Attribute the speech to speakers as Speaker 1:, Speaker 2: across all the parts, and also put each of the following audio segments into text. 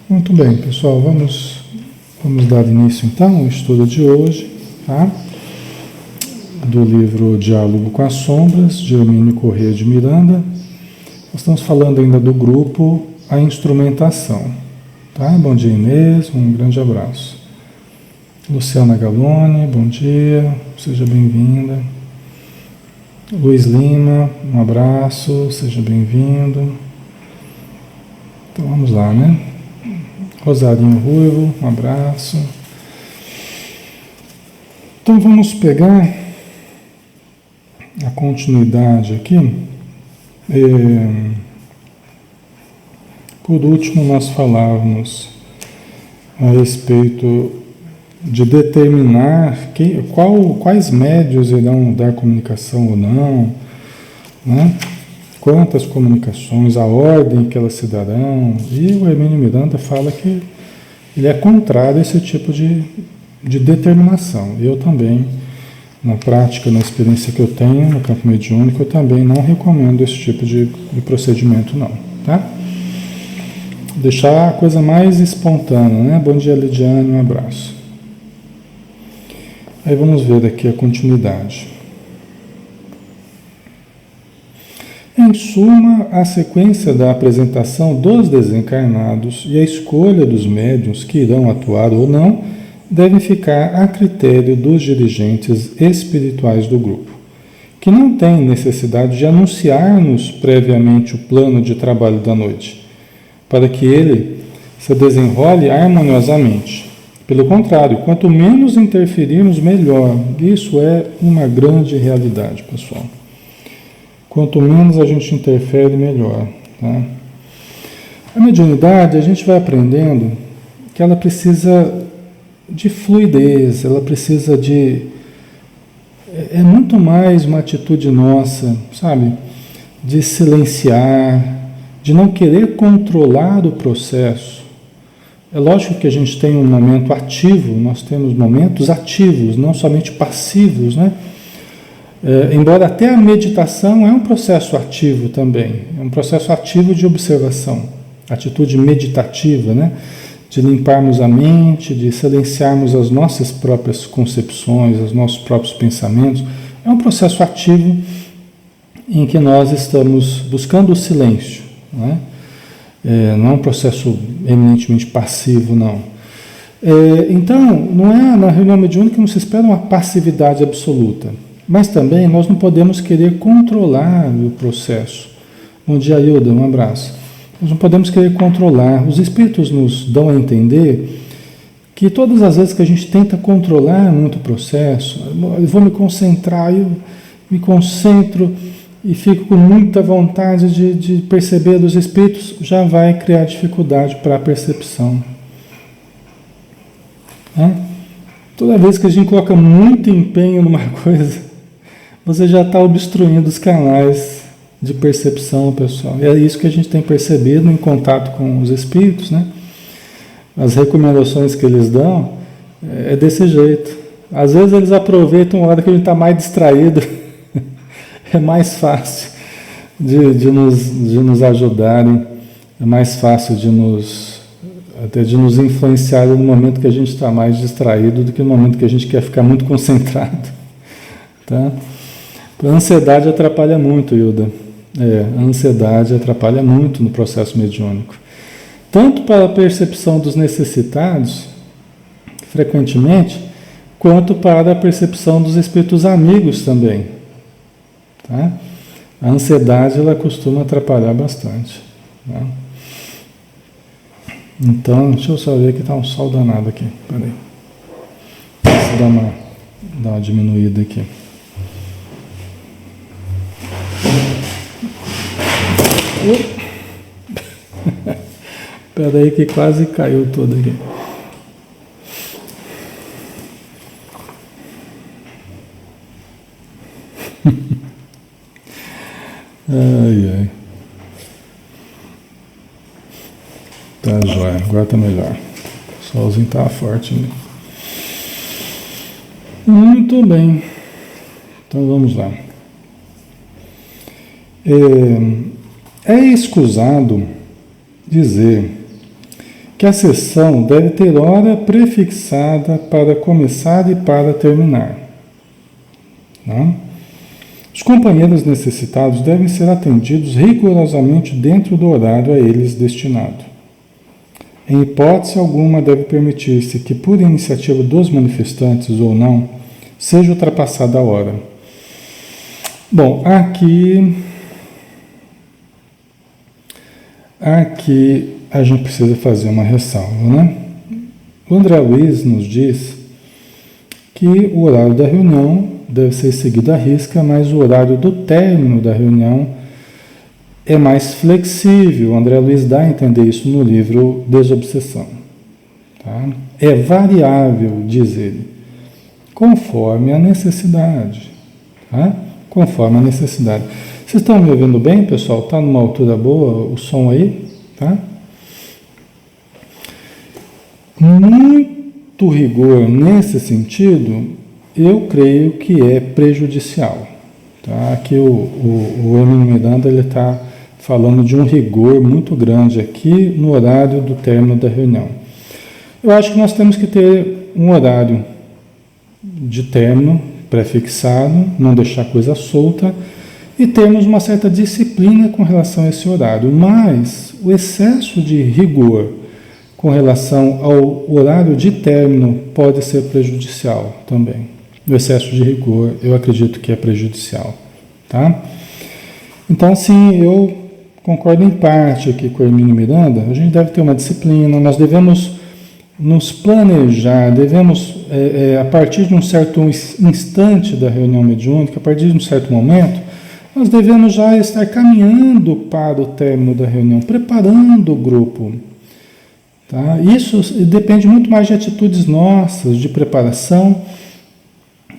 Speaker 1: Muito bem, pessoal, vamos dar início então ao estudo de hoje, tá? Do livro Diálogo com as Sombras, de Hermínio Corrêa de Miranda. Nós estamos falando ainda do grupo A Instrumentação, tá? Bom dia, Inês, um grande abraço. Luciana Galone, bom dia, seja bem-vinda. Luiz Lima, um abraço, seja bem-vindo. Então vamos lá, né? Rosarinho Ruivo, um abraço. Então vamos pegar a continuidade aqui. Por último, nós falávamos a respeito de determinar quais médios irão dar comunicação ou não, né? Quantas comunicações, a ordem que elas se darão. E o Hermínio Miranda fala que ele é contrário a esse tipo de determinação. Eu também, na prática, na experiência que eu tenho no campo mediúnico, eu também não recomendo esse tipo de procedimento, não, tá? Deixar a coisa mais espontânea, né? Bom dia, Lidiane, um abraço. Aí vamos ver aqui a continuidade. Em suma, a sequência da apresentação dos desencarnados e a escolha dos médiuns que irão atuar ou não devem ficar a critério dos dirigentes espirituais do grupo, que não têm necessidade de anunciar-nos previamente o plano de trabalho da noite, para que ele se desenrole harmoniosamente. Pelo contrário, quanto menos interferirmos, melhor. Isso é uma grande realidade, pessoal. Quanto menos a gente interfere, melhor. Tá? A mediunidade, a gente vai aprendendo que ela precisa de fluidez, ela precisa de... É muito mais uma atitude nossa, sabe? De silenciar, de não querer controlar o processo. É lógico que a gente tem um momento ativo, nós temos momentos ativos, não somente passivos, né? Embora até a meditação é um processo ativo também, é um processo ativo de observação, atitude meditativa, né? De limparmos a mente, de silenciarmos as nossas próprias concepções, os nossos próprios pensamentos. É um processo ativo em que nós estamos buscando o silêncio, né? Não é um processo eminentemente passivo, não. Então, não é na reunião mediúnica que não se espera uma passividade absoluta. Mas também nós não podemos querer controlar o processo. Bom dia, Hilda, um abraço. Nós não podemos querer controlar. Os espíritos nos dão a entender que todas as vezes que a gente tenta controlar muito o processo, eu vou me concentrar, eu me concentro e fico com muita vontade de perceber dos espíritos, já vai criar dificuldade para a percepção. Toda vez que a gente coloca muito empenho numa coisa, você já está obstruindo os canais de percepção, pessoal. E é isso que a gente tem percebido em contato com os espíritos, né? As recomendações que eles dão é desse jeito. Às vezes eles aproveitam a hora que a gente está mais distraído. É mais fácil de nos ajudarem, é mais fácil até de nos influenciar no momento que a gente está mais distraído do que no momento que a gente quer ficar muito concentrado. Tá? A ansiedade atrapalha muito, Hilda. A ansiedade atrapalha muito no processo mediúnico. Tanto para a percepção dos necessitados, frequentemente, quanto para a percepção dos espíritos amigos também. Tá? A ansiedade, ela costuma atrapalhar bastante. Tá? Então, deixa eu só ver que está um sol danado aqui. Peraí. Deixa eu dar uma diminuída aqui. Espera aí que quase caiu tudo aqui. Ai. Tá jóia, agora tá melhor. O solzinho tá forte, né? Muito bem. Então vamos lá. É escusado dizer que a sessão deve ter hora prefixada para começar e para terminar. Tá? Os companheiros necessitados devem ser atendidos rigorosamente dentro do horário a eles destinado. Em hipótese alguma, deve permitir-se que, por iniciativa dos manifestantes ou não, seja ultrapassada a hora. Bom, aqui a gente precisa fazer uma ressalva, né? O André Luiz nos diz que o horário da reunião deve ser seguido à risca, mas o horário do término da reunião é mais flexível. O André Luiz dá a entender isso no livro Desobsessão. Tá? É variável, diz ele, conforme a necessidade. Tá? Conforme a necessidade. Vocês estão me ouvindo bem, pessoal? Está numa altura boa o som aí? Tá? Muito rigor nesse sentido, eu creio que é prejudicial. Tá? Aqui o Emílio Miranda está falando de um rigor muito grande aqui no horário do término da reunião. Eu acho que nós temos que ter um horário de término prefixado, não deixar coisa solta, e termos uma certa disciplina com relação a esse horário. Mas o excesso de rigor com relação ao horário de término pode ser prejudicial também. O excesso de rigor, eu acredito que é prejudicial. Tá? Então, sim, eu concordo em parte aqui com o Hermínio Miranda. A gente deve ter uma disciplina, nós devemos nos planejar, devemos, a partir de um certo instante da reunião mediúnica, a partir de um certo momento, nós devemos já estar caminhando para o término da reunião, preparando o grupo. Tá? Isso depende muito mais de atitudes nossas, de preparação,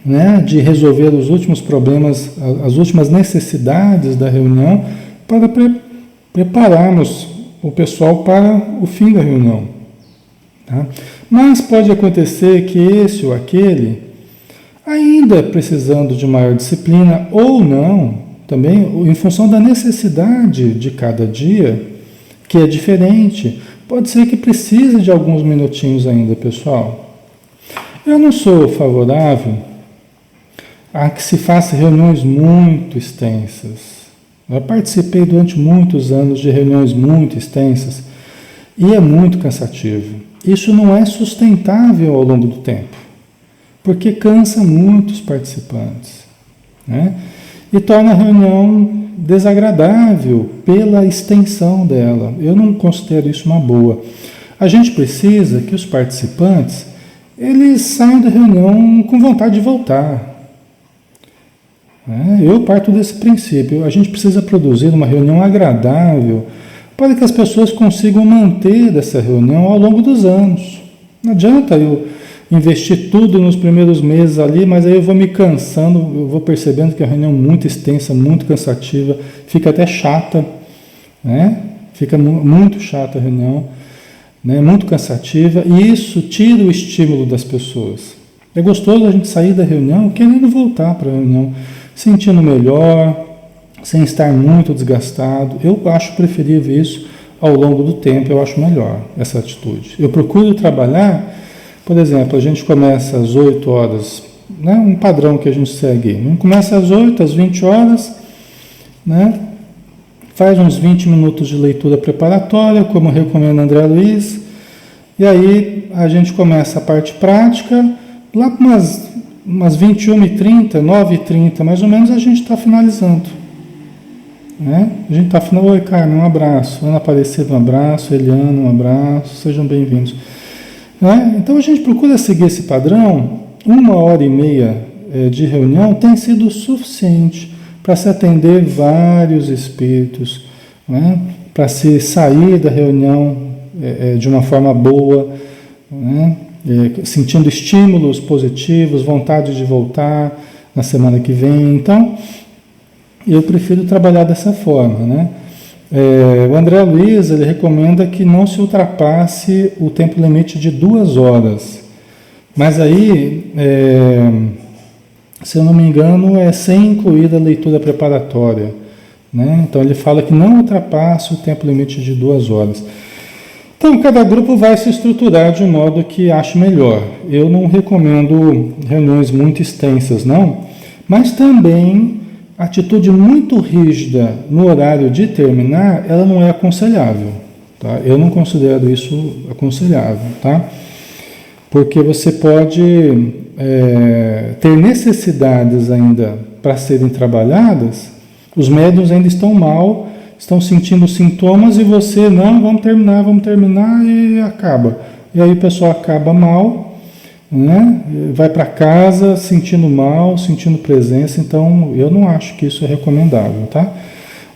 Speaker 1: né, de resolver os últimos problemas, as últimas necessidades da reunião, para prepararmos o pessoal para o fim da reunião. Tá? Mas pode acontecer que esse ou aquele, ainda precisando de maior disciplina ou não, também em função da necessidade de cada dia, que é diferente, pode ser que precise de alguns minutinhos ainda, pessoal. Eu não sou favorável a que se faça reuniões muito extensas. Eu participei durante muitos anos de reuniões muito extensas e é muito cansativo. Isso não é sustentável ao longo do tempo, porque cansa muitos participantes, né? E torna a reunião desagradável pela extensão dela. Eu não considero isso uma boa. A gente precisa que os participantes eles saiam da reunião com vontade de voltar. Eu parto desse princípio. A gente precisa produzir uma reunião agradável para que as pessoas consigam manter essa reunião ao longo dos anos. Não adianta eu investir tudo nos primeiros meses ali, mas aí eu vou me cansando, eu vou percebendo que a reunião é muito extensa, muito cansativa, fica até chata, né? Fica muito chata a reunião, né? Muito cansativa, e isso tira o estímulo das pessoas. É gostoso a gente sair da reunião querendo voltar para a reunião, sentindo melhor, sem estar muito desgastado. Eu acho preferível isso ao longo do tempo, eu acho melhor essa atitude. Eu procuro trabalhar, por exemplo, a gente começa às 8 horas, né, um padrão que a gente segue. A gente começa às 8, às 20 horas, né, faz uns 20 minutos de leitura preparatória, como recomenda André Luiz, e aí a gente começa a parte prática, lá para umas 21h30, 9h30 mais ou menos, a gente está finalizando. Né? A gente está finalizando. Oi, Carmen, um abraço. Ana Aparecida, um abraço. Eliana, um abraço. Sejam bem-vindos. Né? Então a gente procura seguir esse padrão. 1h30 de reunião tem sido suficiente para se atender vários espíritos, né? Para se sair da reunião de uma forma boa, né? Sentindo estímulos positivos, vontade de voltar na semana que vem. Então, eu prefiro trabalhar dessa forma, né? O André Luiz, ele recomenda que não se ultrapasse o tempo limite de 2 horas. Mas aí, se eu não me engano, é sem incluir a leitura preparatória, né? Então ele fala que não ultrapasse o tempo limite de 2 horas. Então, cada grupo vai se estruturar de um modo que ache melhor. Eu não recomendo reuniões muito extensas, não, mas também atitude muito rígida no horário de terminar, ela não é aconselhável. Tá? Eu não considero isso aconselhável, tá? Porque você pode ter necessidades ainda para serem trabalhadas, os médiuns ainda estão mal, estão sentindo sintomas e você, não, vamos terminar e acaba. E aí o pessoal acaba mal, né? Vai para casa sentindo mal, sentindo presença, então eu não acho que isso é recomendável, tá?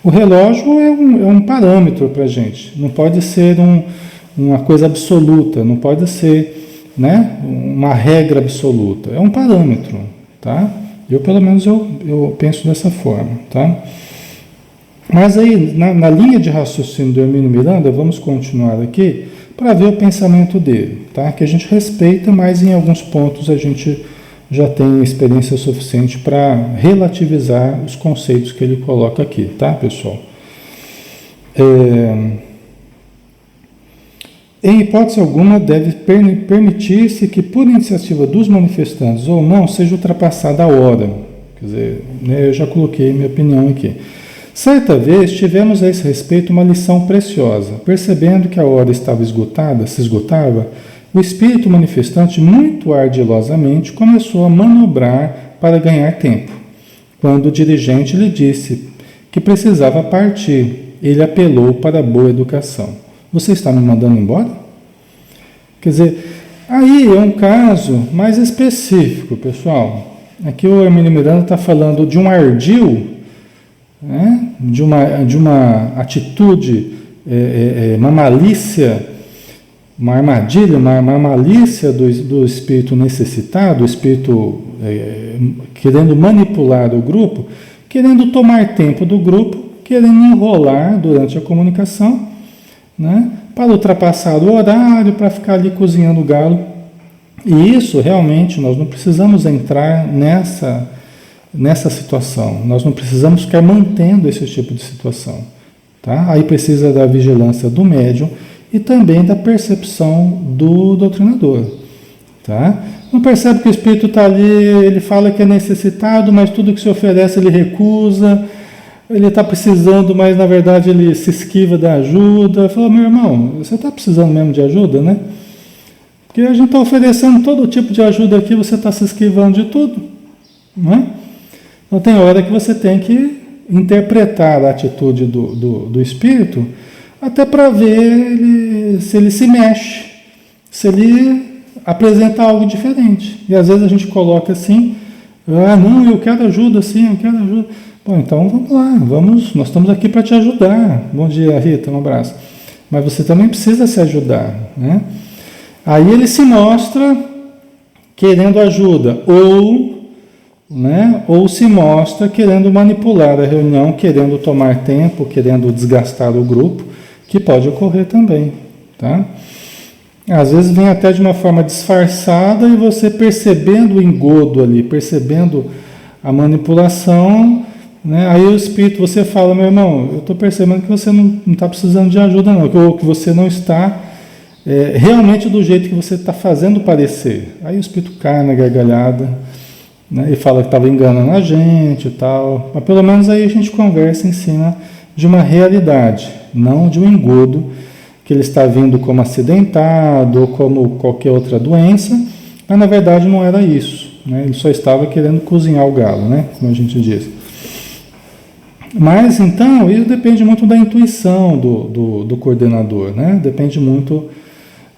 Speaker 1: O relógio é um parâmetro para a gente, não pode ser uma coisa absoluta, não pode ser, né, uma regra absoluta, é um parâmetro, tá? Pelo menos eu penso dessa forma, tá? Mas aí, na linha de raciocínio do Hermínio Miranda, vamos continuar aqui para ver o pensamento dele, tá? Que a gente respeita, mas em alguns pontos a gente já tem experiência suficiente para relativizar os conceitos que ele coloca aqui, tá, pessoal? Em hipótese alguma, deve permitir-se que, por iniciativa dos manifestantes ou não, seja ultrapassada a hora. Quer dizer, né, eu já coloquei minha opinião aqui. Certa vez tivemos a esse respeito uma lição preciosa. Percebendo que a hora estava se esgotava, o espírito manifestante, muito ardilosamente, começou a manobrar para ganhar tempo. Quando o dirigente lhe disse que precisava partir, ele apelou para a boa educação. Você está me mandando embora? Quer dizer, aí é um caso mais específico, pessoal. Aqui o Hermínio Miranda está falando de um ardil, né? de uma atitude, uma malícia, uma armadilha, uma malícia do espírito necessitado, o espírito querendo manipular o grupo, querendo tomar tempo do grupo, querendo enrolar durante a comunicação, né? Para ultrapassar o horário, para ficar ali cozinhando o galo. E isso realmente nós não precisamos entrar nessa situação, nós não precisamos ficar mantendo esse tipo de situação, tá? Aí precisa da vigilância do médium e também da percepção do doutrinador, tá? Não percebe que o espírito está ali, ele fala que é necessitado, mas tudo que se oferece ele recusa, ele está precisando, mas na verdade ele se esquiva da ajuda. Fala, meu irmão, você está precisando mesmo de ajuda, né? Porque a gente está oferecendo todo tipo de ajuda aqui, você está se esquivando de tudo, não é? Então tem hora que você tem que interpretar a atitude do espírito, até para ver se ele se mexe, se ele apresenta algo diferente. E às vezes a gente coloca assim, não, eu quero ajuda, sim, eu quero ajuda. Bom, então vamos lá, nós estamos aqui para te ajudar. Bom dia, Rita, um abraço. Mas você também precisa se ajudar, né? Aí ele se mostra querendo ajuda, ou se mostra querendo manipular a reunião, querendo tomar tempo, querendo desgastar o grupo, que pode ocorrer também, tá? Às vezes vem até de uma forma disfarçada e você percebendo o engodo ali, percebendo a manipulação, né? Aí o espírito, você fala, meu irmão, eu estou percebendo que você não está precisando de ajuda não, ou que você não está realmente do jeito que você está fazendo parecer. Aí o espírito cai na gargalhada, né? E fala que estava enganando a gente e tal, mas pelo menos aí a gente conversa em cima de uma realidade, não de um engodo, que ele está vindo como acidentado ou como qualquer outra doença, mas na verdade não era isso, né? Ele só estava querendo cozinhar o galo, né? Como a gente diz. Mas então, isso depende muito da intuição do coordenador, né? Depende muito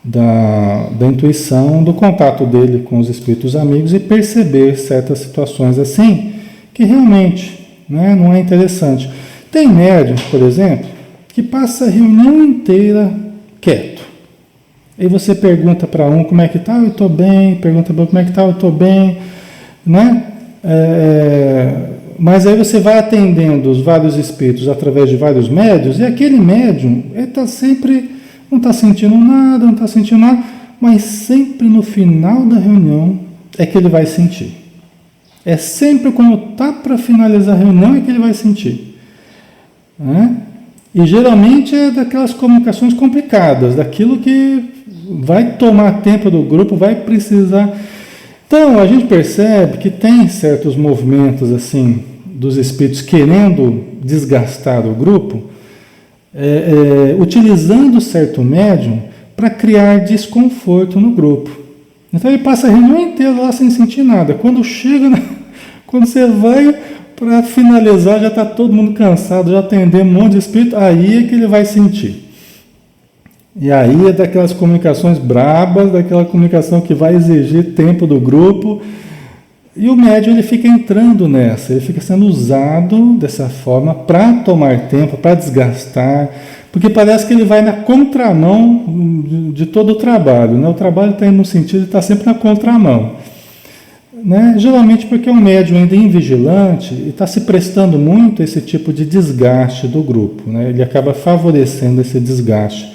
Speaker 1: da intuição, do contato dele com os espíritos amigos e perceber certas situações assim, que realmente, né, não é interessante. Tem médium, por exemplo, que passa a reunião inteira quieto. E você pergunta para um como é que tá, eu estou bem, pergunta para como é que tá, eu estou bem, né? Mas aí você vai atendendo os vários espíritos através de vários médiuns, e aquele médium, ele está sempre, não está sentindo nada, mas sempre no final da reunião é que ele vai sentir. É sempre quando está para finalizar a reunião é que ele vai sentir, né? E geralmente é daquelas comunicações complicadas, daquilo que vai tomar tempo do grupo, vai precisar. Então a gente percebe que tem certos movimentos assim dos espíritos querendo desgastar o grupo, utilizando certo médium para criar desconforto no grupo. Então ele passa a reunião inteira lá sem sentir nada. Quando chega, quando você vai para finalizar, já está todo mundo cansado, já atendeu um monte de espírito, aí é que ele vai sentir. E aí é daquelas comunicações brabas, daquela comunicação que vai exigir tempo do grupo. E o médium ele fica entrando nessa, ele fica sendo usado dessa forma para tomar tempo, para desgastar, porque parece que ele vai na contramão de todo o trabalho, né? O trabalho está indo no sentido de estar sempre na contramão, né? Geralmente porque é um médium ainda invigilante e está se prestando muito a esse tipo de desgaste do grupo, né? Ele acaba favorecendo esse desgaste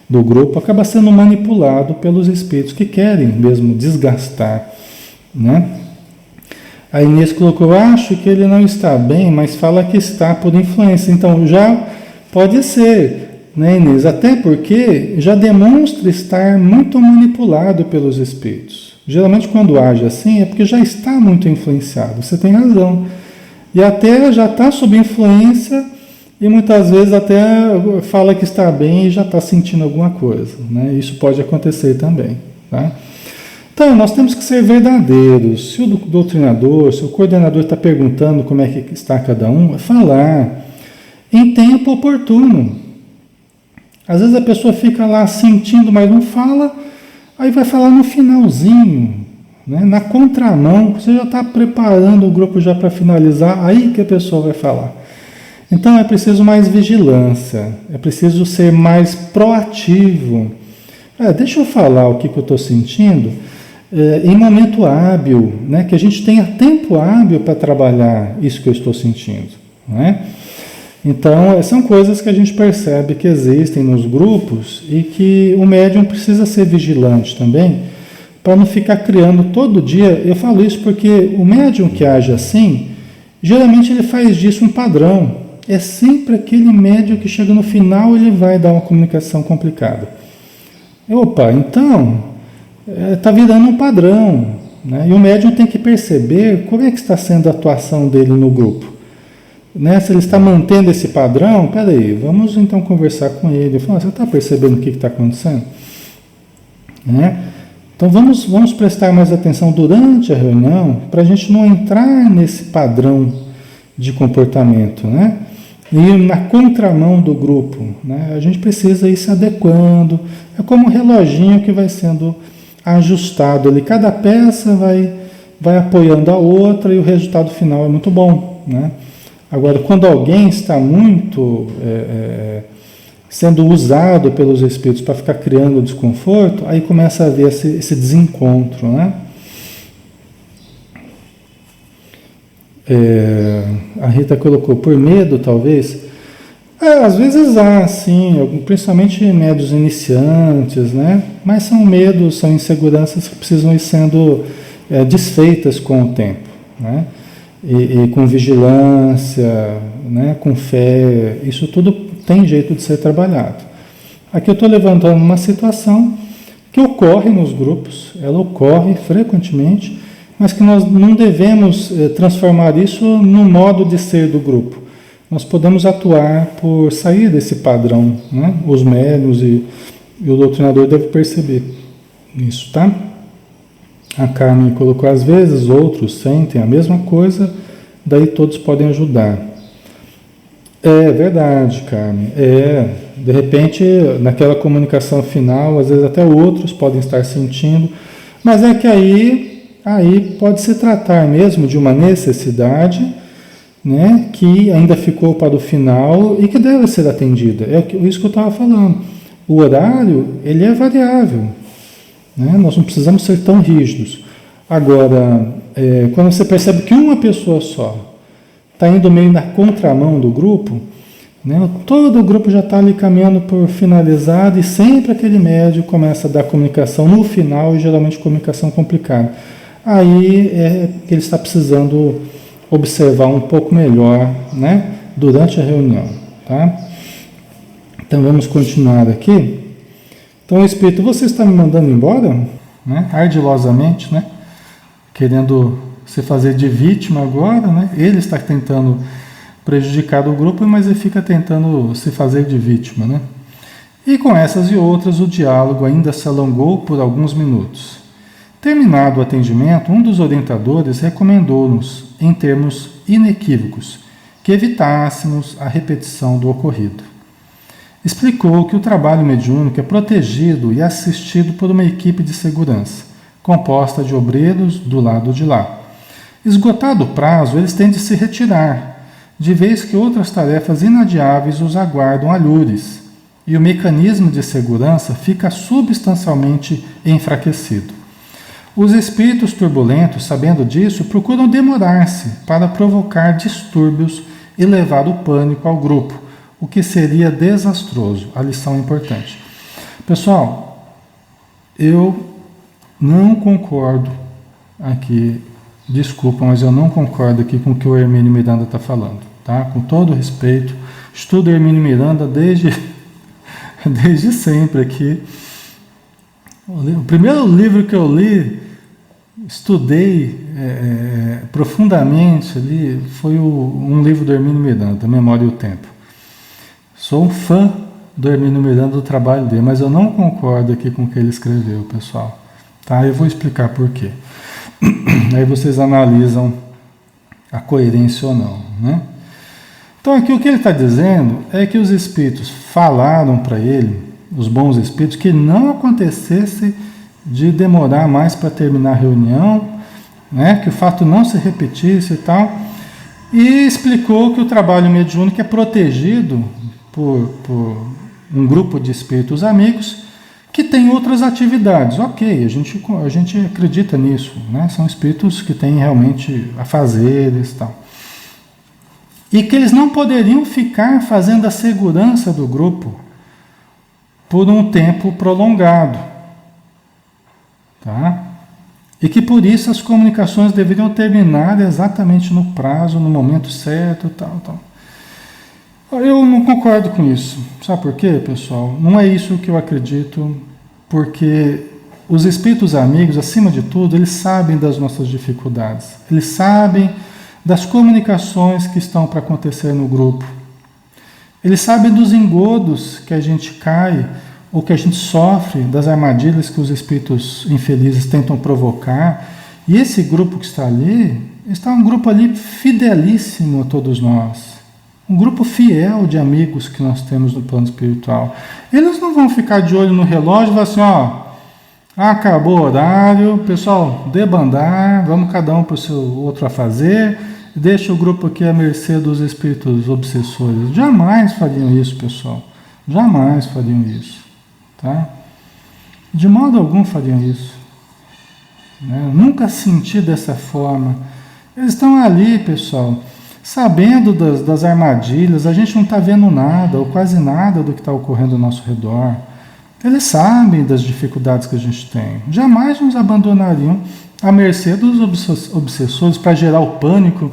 Speaker 1: do grupo, acaba sendo manipulado pelos espíritos que querem mesmo desgastar, né? A Inês colocou, acho que ele não está bem, mas fala que está por influência. Então, já pode ser, né, Inês? Até porque já demonstra estar muito manipulado pelos espíritos. Geralmente, quando age assim, é porque já está muito influenciado. Você tem razão. E até já está sob influência e muitas vezes até fala que está bem e já está sentindo alguma coisa, né? Isso pode acontecer também, tá? Então, nós temos que ser verdadeiros. Se o doutrinador, se o coordenador está perguntando como é que está cada um, é falar em tempo oportuno. Às vezes a pessoa fica lá sentindo, mas não fala, aí vai falar no finalzinho, né? Na contramão, você já está preparando o grupo já para finalizar, aí que a pessoa vai falar. Então, é preciso mais vigilância, é preciso ser mais proativo. Deixa eu falar o que eu estou sentindo, em momento hábil, né? Que a gente tenha tempo hábil para trabalhar isso que eu estou sentindo, né? Então, são coisas que a gente percebe que existem nos grupos e que o médium precisa ser vigilante também, para não ficar criando todo dia. Eu falo isso porque o médium que age assim, geralmente ele faz disso um padrão. É sempre aquele médium que chega no final, ele vai dar uma comunicação complicada. Opa, então está virando um padrão, né? E o médium tem que perceber como é que está sendo a atuação dele no grupo, né? Se ele está mantendo esse padrão, peraí, vamos então conversar com ele. Falar, você está percebendo o que está acontecendo? Né? Então vamos prestar mais atenção durante a reunião para a gente não entrar nesse padrão de comportamento, né? E na contramão do grupo, né? A gente precisa ir se adequando. É como um reloginho que vai sendo ajustado ali. Cada peça vai apoiando a outra e o resultado final é muito bom, né? Agora, quando alguém está muito sendo usado pelos espíritos para ficar criando desconforto, aí começa a haver esse desencontro, né? A Rita colocou, por medo, talvez. Às vezes há, sim, principalmente médios iniciantes, né? Mas são medos, são inseguranças que precisam ir sendo desfeitas com o tempo, né? E com vigilância, né? Com fé, isso tudo tem jeito de ser trabalhado. Aqui eu estou levantando uma situação que ocorre nos grupos, ela ocorre frequentemente, mas que nós não devemos transformar isso no modo de ser do grupo. Nós podemos atuar por sair desse padrão, né? Os médiuns e o doutrinador devem perceber isso, tá? A Carmen colocou, às vezes outros sentem a mesma coisa, daí todos podem ajudar. É verdade, Carmen. De repente, naquela comunicação final, às vezes até outros podem estar sentindo, mas é que aí pode se tratar mesmo de uma necessidade, né, que ainda ficou para o final e que deve ser atendida. É isso que eu estava falando. O horário, ele é variável, né? Nós não precisamos ser tão rígidos. Agora, quando você percebe que uma pessoa só está indo meio na contramão do grupo, né, todo o grupo já está ali caminhando por finalizado e sempre aquele médium começa a dar comunicação no final e geralmente comunicação complicada. Aí ele está precisando observar um pouco melhor, né, durante a reunião, tá? Então vamos continuar aqui. Então o Espírito, você está me mandando embora? Né? Ardilosamente, né? Querendo se fazer de vítima agora, né? Ele está tentando prejudicar o grupo, mas ele fica tentando se fazer de vítima, né? E com essas e outras, o diálogo ainda se alongou por alguns minutos. Terminado o atendimento, um dos orientadores recomendou-nos, em termos inequívocos, que evitássemos a repetição do ocorrido. Explicou que o trabalho mediúnico é protegido e assistido por uma equipe de segurança, composta de obreiros do lado de lá. Esgotado o prazo, eles têm de se retirar, de vez que outras tarefas inadiáveis os aguardam alhures, e o mecanismo de segurança fica substancialmente enfraquecido. Os espíritos turbulentos, sabendo disso, procuram demorar-se para provocar distúrbios e levar o pânico ao grupo, o que seria desastroso. A lição importante. Pessoal, eu não concordo aqui, desculpa, mas eu não concordo aqui com o que o Hermínio Miranda está falando, tá? Com todo respeito, estudo Hermínio Miranda desde sempre aqui. O primeiro livro que eu li, estudei profundamente ali, foi um livro do Hermínio Miranda, Memória e o Tempo. Sou um fã do Hermínio Miranda, do trabalho dele, mas eu não concordo aqui com o que ele escreveu, pessoal. Tá? Eu vou explicar por quê. Aí vocês analisam a coerência ou não, né? Então aqui o que ele está dizendo é que os espíritos falaram para ele, os bons espíritos, que não acontecesse de demorar mais para terminar a reunião, né? Que o fato não se repetisse e tal, e explicou que o trabalho mediúnico é protegido por um grupo de espíritos amigos que tem outras atividades. Ok, a gente acredita nisso, né? São espíritos que têm realmente afazeres e tal. E que eles não poderiam ficar fazendo a segurança do grupo por um tempo prolongado. Tá? E que por isso as comunicações deveriam terminar exatamente no prazo, no momento certo, tal. Eu não concordo com isso. Sabe por quê, pessoal? Não é isso que eu acredito, porque os espíritos amigos, acima de tudo, eles sabem das nossas dificuldades. Eles sabem das comunicações que estão para acontecer no grupo. Eles sabem dos engodos que a gente cai ou que a gente sofre, das armadilhas que os espíritos infelizes tentam provocar. E esse grupo que está ali, está um grupo ali fidelíssimo a todos nós. Um grupo fiel de amigos que nós temos no plano espiritual. Eles não vão ficar de olho no relógio e falar assim, ó, acabou o horário, pessoal, debandar, vamos cada um para o seu outro a fazer, deixa o grupo aqui à mercê dos espíritos obsessores. Jamais fariam isso, pessoal. Jamais fariam isso. Tá? De modo algum fariam isso. Né? Nunca senti dessa forma. Eles estão ali, pessoal, sabendo das armadilhas, a gente não está vendo nada, ou quase nada do que está ocorrendo ao nosso redor. Eles sabem das dificuldades que a gente tem. Jamais nos abandonariam à mercê dos obsessores para gerar o pânico.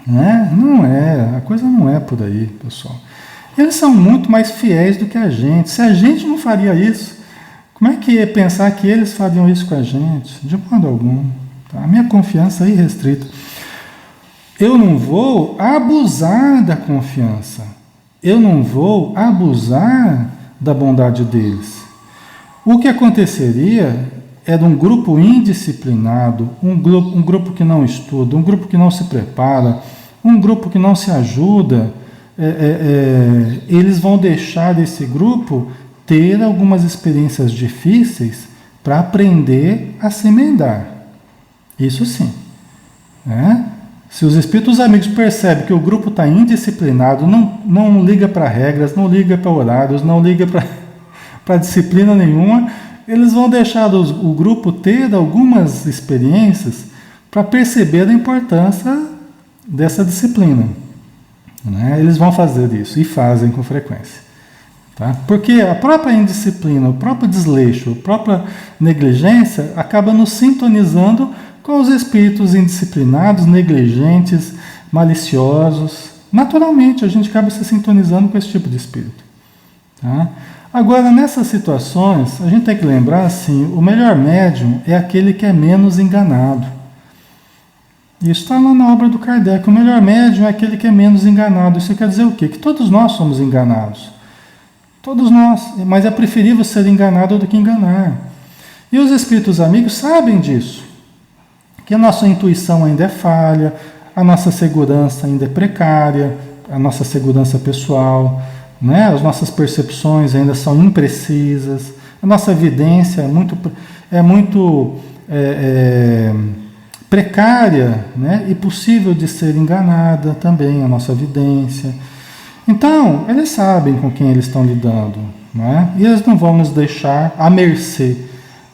Speaker 1: Né? Não é, a coisa não é por aí, pessoal. Eles são muito mais fiéis do que a gente. Se a gente não faria isso, como é que é pensar que eles fariam isso com a gente? De modo algum. Tá? A minha confiança é irrestrita. Eu não vou abusar da confiança. Eu não vou abusar da bondade deles. O que aconteceria era um grupo indisciplinado, um grupo que não estuda, um grupo que não se prepara, um grupo que não se ajuda. Eles vão deixar esse grupo ter algumas experiências difíceis para aprender a se emendar. Isso sim. Né? Se os espíritos amigos percebem que o grupo está indisciplinado, não liga para regras, não liga para horários, não liga para disciplina nenhuma, eles vão deixar o grupo ter algumas experiências para perceber a importância dessa disciplina. Né? Eles vão fazer isso e fazem com frequência. Tá? Porque a própria indisciplina, o próprio desleixo, a própria negligência acaba nos sintonizando com os espíritos indisciplinados, negligentes, maliciosos. Naturalmente, a gente acaba se sintonizando com esse tipo de espírito. Tá? Agora, nessas situações, a gente tem que lembrar assim, o melhor médium é aquele que é menos enganado. Isso está lá na obra do Kardec. O melhor médium é aquele que é menos enganado. Isso quer dizer o quê? Que todos nós somos enganados. Todos nós. Mas é preferível ser enganado do que enganar. E os espíritos amigos sabem disso. Que a nossa intuição ainda é falha, a nossa segurança ainda é precária, a nossa segurança pessoal, né? As nossas percepções ainda são imprecisas, a nossa evidência é muito precária, né? E possível de ser enganada também, a nossa evidência. Então, eles sabem com quem eles estão lidando, né? E eles não vão nos deixar à mercê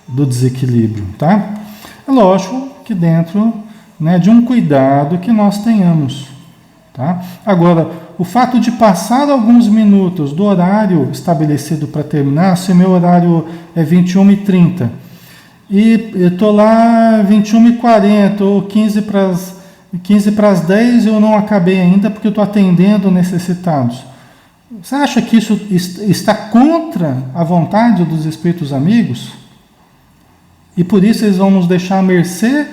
Speaker 1: do desequilíbrio, tá? É lógico que dentro, né, de um cuidado que nós tenhamos, tá? Agora, o fato de passar alguns minutos do horário estabelecido para terminar, se o meu horário é 21h30 e eu estou lá 21h40 ou 15 para as 10 eu não acabei ainda porque eu estou atendendo necessitados. Você acha que isso está contra a vontade dos espíritos amigos? E por isso eles vão nos deixar à mercê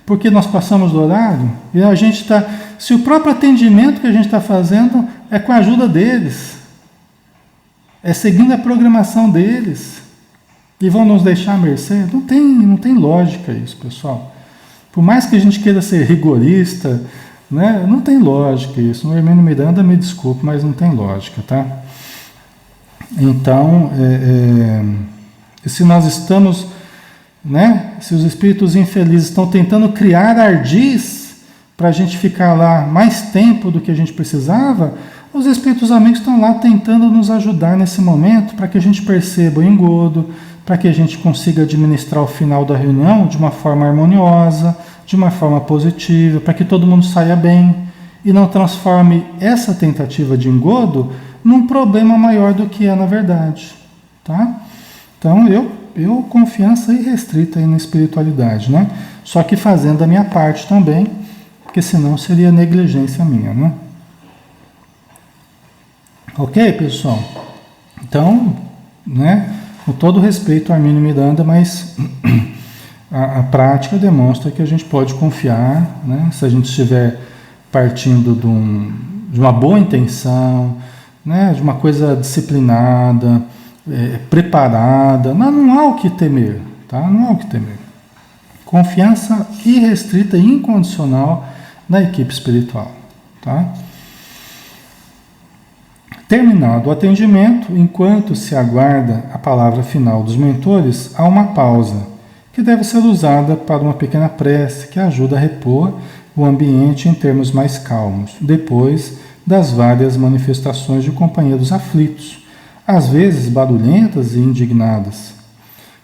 Speaker 1: porque nós passamos do horário? E a gente está... Se o próprio atendimento que a gente está fazendo é com a ajuda deles, é seguindo a programação deles, e vão nos deixar à mercê? Não tem lógica isso, pessoal. Por mais que a gente queira ser rigorista, né, não tem lógica isso. O Hermínio Miranda, me desculpe, mas não tem lógica, tá? Então, se nós estamos... né? Se os espíritos infelizes estão tentando criar ardis para a gente ficar lá mais tempo do que a gente precisava, os espíritos amigos estão lá tentando nos ajudar nesse momento para que a gente perceba o engodo, para que a gente consiga administrar o final da reunião de uma forma harmoniosa, de uma forma positiva, para que todo mundo saia bem e não transforme essa tentativa de engodo num problema maior do que é na verdade, tá? Então eu confiança irrestrita aí na espiritualidade, né? Só que fazendo a minha parte também, porque senão seria negligência minha, né? Ok, pessoal? Então, né? Com todo respeito ao Hermínio Miranda, mas a prática demonstra que a gente pode confiar, né? Se a gente estiver partindo de uma boa intenção, né? De uma coisa disciplinada, preparada, não há o que temer, tá? Não há o que temer. Confiança irrestrita e incondicional na equipe espiritual, tá? Terminado o atendimento, enquanto se aguarda a palavra final dos mentores, há uma pausa, que deve ser usada para uma pequena prece que ajuda a repor o ambiente em termos mais calmos, depois das várias manifestações de companheiros aflitos, às vezes barulhentas e indignadas.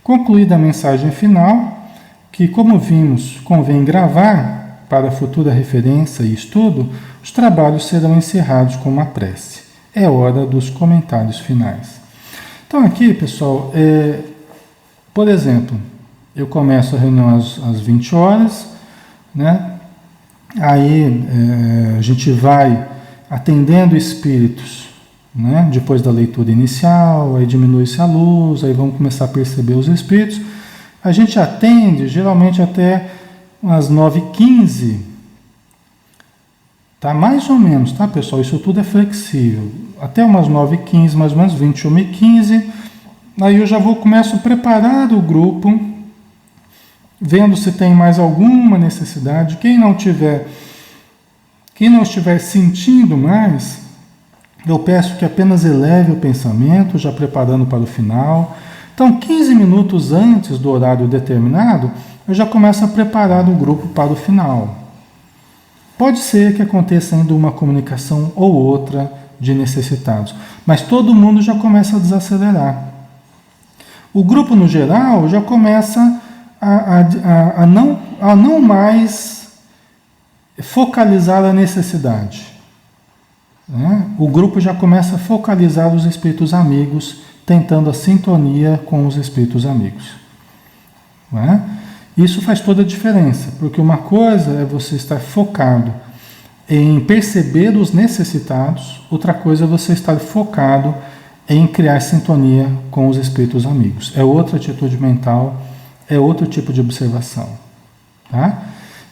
Speaker 1: Concluída a mensagem final, que, como vimos, convém gravar para futura referência e estudo, os trabalhos serão encerrados com uma prece. É hora dos comentários finais. Então aqui, pessoal, por exemplo, eu começo a reunião às 20 horas, né? Aí a gente vai atendendo espíritos, né? Depois da leitura inicial, aí diminui-se a luz, aí vamos começar a perceber os espíritos. A gente atende geralmente até umas 9h15, tá? Mais ou menos, tá, pessoal? Isso tudo é flexível. Até umas 9h15, mais ou menos 21h15, aí eu já começo a preparar o grupo, vendo se tem mais alguma necessidade. Quem não estiver sentindo mais, eu peço que apenas eleve o pensamento, já preparando para o final. Então, 15 minutos antes do horário determinado, eu já começo a preparar o grupo para o final. Pode ser que aconteça ainda uma comunicação ou outra de necessitados, mas todo mundo já começa a desacelerar. O grupo, no geral, já começa a não mais focalizar a necessidade, né? O grupo já começa a focalizar os espíritos amigos, tentando a sintonia com os espíritos amigos, né? Isso faz toda a diferença, porque uma coisa é você estar focado em perceber os necessitados, outra coisa é você estar focado em criar sintonia com os espíritos amigos. É outra atitude mental, é outro tipo de observação. Tá?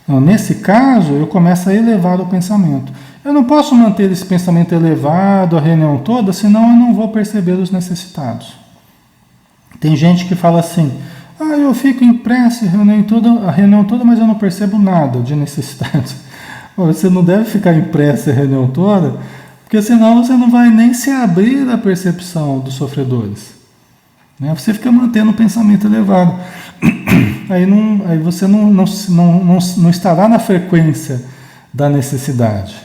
Speaker 1: Então, nesse caso, eu começo a elevar o pensamento. Eu não posso manter esse pensamento elevado a reunião toda, senão eu não vou perceber os necessitados. Tem gente que fala assim, eu fico em prece a reunião toda, mas eu não percebo nada de necessidade. Você não deve ficar em prece a reunião toda, porque senão você não vai nem se abrir à percepção dos sofredores. Né? Você fica mantendo o pensamento elevado. Aí você não estará na frequência da necessidade.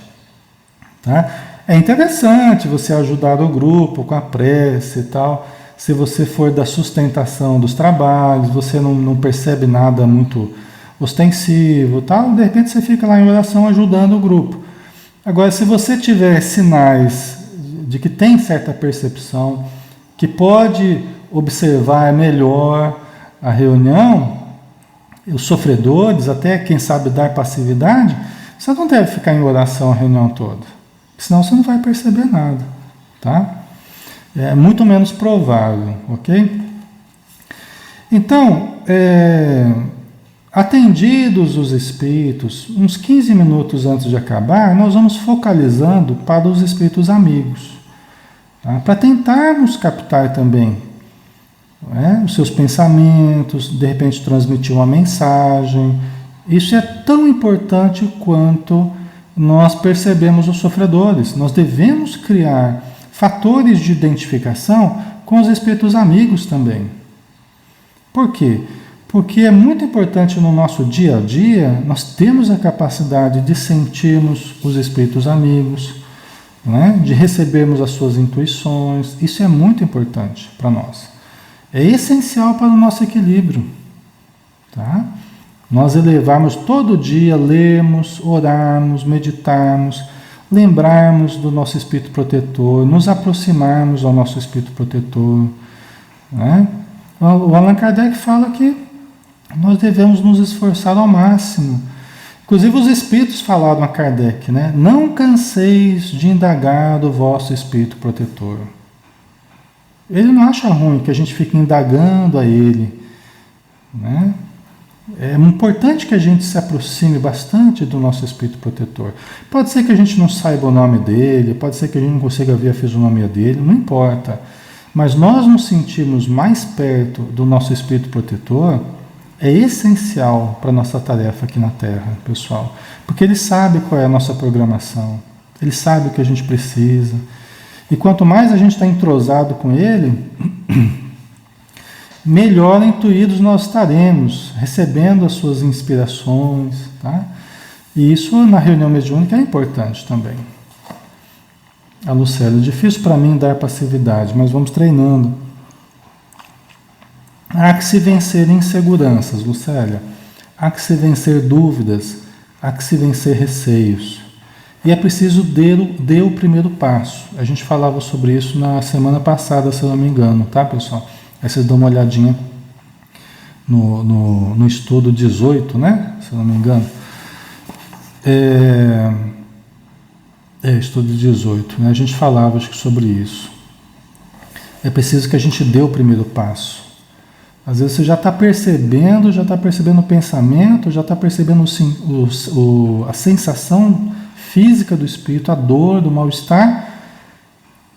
Speaker 1: Tá? É interessante você ajudar o grupo com a prece e tal. Se você for da sustentação dos trabalhos, você não percebe nada muito ostensivo, tal, de repente você fica lá em oração ajudando o grupo. Agora, se você tiver sinais de que tem certa percepção, que pode observar melhor a reunião, os sofredores, até quem sabe dar passividade, você não deve ficar em oração a reunião toda, senão você não vai perceber nada, tá? É muito menos provável, ok? Então, atendidos os espíritos, uns 15 minutos antes de acabar, nós vamos focalizando para os espíritos amigos, tá? Para tentarmos captar também os seus pensamentos, de repente transmitir uma mensagem. Isso é tão importante quanto nós percebemos os sofredores. Nós devemos criar fatores de identificação com os espíritos amigos também. Por quê? Porque é muito importante no nosso dia a dia nós temos a capacidade de sentirmos os espíritos amigos, né? De recebermos as suas intuições. Isso é muito importante para nós. É essencial para o nosso equilíbrio. Tá? Nós elevarmos todo dia, lermos, orarmos, meditarmos, lembrarmos do nosso espírito protetor, nos aproximarmos ao nosso espírito protetor. Né? O Allan Kardec fala que nós devemos nos esforçar ao máximo. Inclusive os espíritos falaram a Kardec, né? Não canseis de indagar do vosso espírito protetor. Ele não acha ruim que a gente fique indagando a ele, né? É importante que a gente se aproxime bastante do nosso espírito protetor. Pode ser que a gente não saiba o nome dele, pode ser que a gente não consiga ver a fisionomia dele, não importa. Mas nós nos sentirmos mais perto do nosso espírito protetor é essencial para a nossa tarefa aqui na Terra, pessoal. Porque ele sabe qual é a nossa programação, ele sabe o que a gente precisa. E quanto mais a gente está entrosado com ele, melhor intuídos nós estaremos, recebendo as suas inspirações, tá? E isso na reunião mediúnica é importante também. A Lucélia, difícil para mim dar passividade, mas vamos treinando. Há que se vencer inseguranças, Lucélia. Há que se vencer dúvidas, há que se vencer receios. E é preciso dar o primeiro passo. A gente falava sobre isso na semana passada, se eu não me engano, tá, pessoal? Aí vocês dão uma olhadinha no estudo 18, né? Se eu não me engano. Estudo 18, né? A gente falava acho que sobre isso. É preciso que a gente dê o primeiro passo. Às vezes você já está percebendo o pensamento, já está percebendo a sensação física do espírito, a dor, do mal-estar,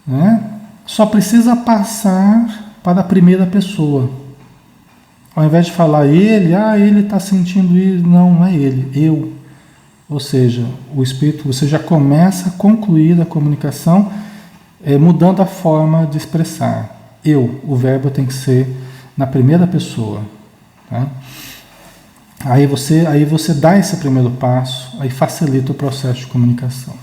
Speaker 1: né? Só precisa passar para a primeira pessoa. Ao invés de falar ele está sentindo isso, não é ele, eu. Ou seja, o espírito, você já começa a concluir a comunicação mudando a forma de expressar. Eu, o verbo tem que ser na primeira pessoa. Tá? Aí você dá esse primeiro passo, aí facilita o processo de comunicação.